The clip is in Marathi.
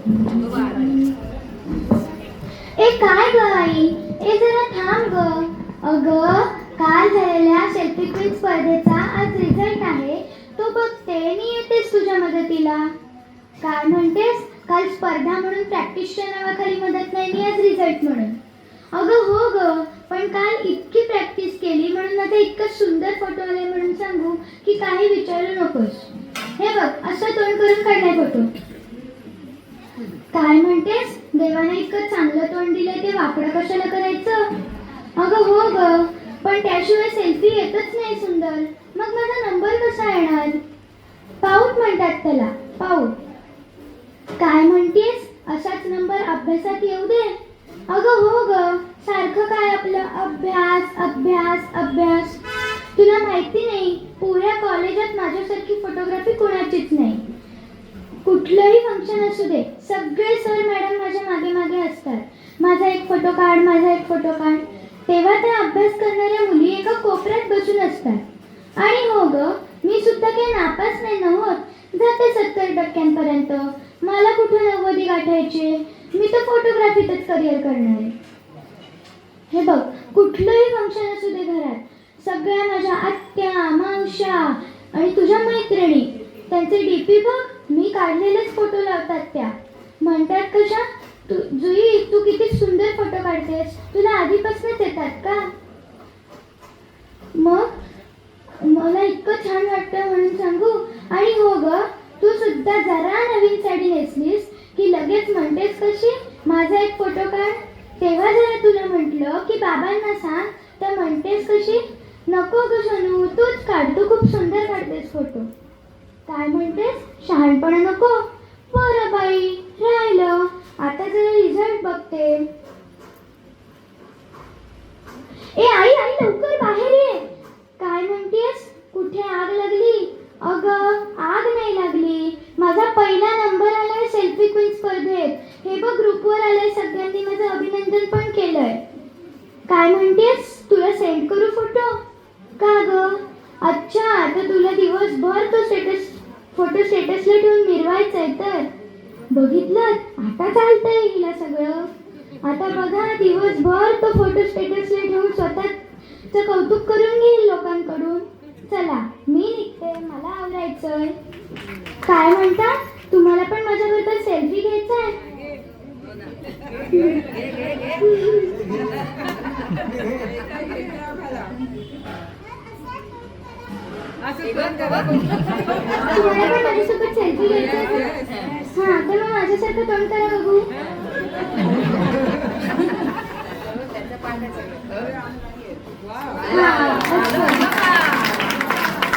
ए काय ग आई, ए जरा थांब ग. अगं काल झालेल्या सेल्फी क्वीन स्पर्धेचा आज रिझल्ट आहे, तो बघते मी येतेस तुझ्या मदतीला. काय म्हणतेस? काल स्पर्धा म्हणून प्रॅक्टिसच्या नावाखाली मदत नाही, मी आज रिझल्ट म्हणून. अगं हो ग, पण काल इतकी प्रॅक्टिस केली म्हणून माझा इतका सुंदर फोटो आले म्हणून सांगू की काही विचारू नकोस. हे बघ, असं तोंड करून काढलाय फोटो. काय म्हणतेस? देवाने इतकं चांगलं तोंड दिलंय ते वाकडं कशाला करायचं? अगं हो ग, पण त्याशिवाय सेल्फी येतच नाही सुंदर. मग माझा नंबर कसा येणार? पाऊट म्हणतात त्याला, पाऊट. काय म्हणतेस? असाच नंबर अभ्यासात येऊ दे? अगं हो ग, सारखं काय आपलं अभ्यास अभ्यास अभ्यास. तुला माहिती नाही, पुऱ्या कॉलेजात माझ्यासारखी फोटोग्राफी कोणाचीच नाही. कुठलंही फंक्शन असू दे, सगळे सर मॅडम माझ्या मागे मागे असतात. माझा एक फोटो काढ, माझा एक फोटो काढ. तेव्हा त्या अभ्यास करणाऱ्या मुली एका कोपऱ्यात बसून असतात. आणि हो ग, मी सुद्धा काही नापास नाही ना होत, जाते 70% मला कुठं 90 गाठायचे. मी तर फोटोग्राफीतच करिअर करणार आहे. हे बघ, कुठलंही फंक्शन असू दे घरात, सगळ्या माझ्या आत्या मावश्या आणि तुझ्या मैत्रिणी त्यांचे डीपी बघ, मी काढलेलेच फोटो लावतात. त्या म्हणतात कशा, जुई तू किती सुंदर फोटो काढतेस, तुला आधीपासूनच येतात का? मग मला इतकं छान वाटतं म्हणून सांगू. आणि हो ग, तू सुद्धा जरा नवीन साडी नेसलीस की लगेच म्हणतेस कशी, माझा एक फोटो काढ. तेव्हा जरा तुला म्हटलं की बाबांना सांग, तर म्हणतेस कशी, नको ग सोनू, तूच काढ, तू खूप सुंदर काढतेस फोटो. काय म्हणतेस? शहाणपणा नको. बरं बाई, राहिलं. आता जरा रिझल्ट बघते. ए आई आई, लवकर बाहेर ये. काय म्हणतेस? कुठे आग लागली? अगं आग नाही लागली, माझा पहिला नंबर आलाय सेल्फी क्वीन स्पर्धेत. हे बघ, ग्रुपवर आलाय, सगळ्यांनी माझं अभिनंदन पण केलंय. काय म्हणतेस? तुला सेंड करू फोटो? का ग? अच्छा, तर तुला दिवसभर तो फोटो स्टेटसला ठेवून मिरवायचंय तर. बघितलं, आता चालतंय हिला सगळं. आता बघा, दिवसभर तो फोटो स्टेटसला ठेवून स्वतःचं कौतुक करून घेईल लोकांकडून. चला मी निघते, मला आवरायचंय. काय म्हणता, तुम्हाला पण माझ्याबरोबर सेल्फी घ्यायचा आहे? तुम्हाला पण माझ्यासोबत सेल्फी घ्यायचा आहे? हा, तर मग माझ्यासारखं तोंड करा बघू. हा,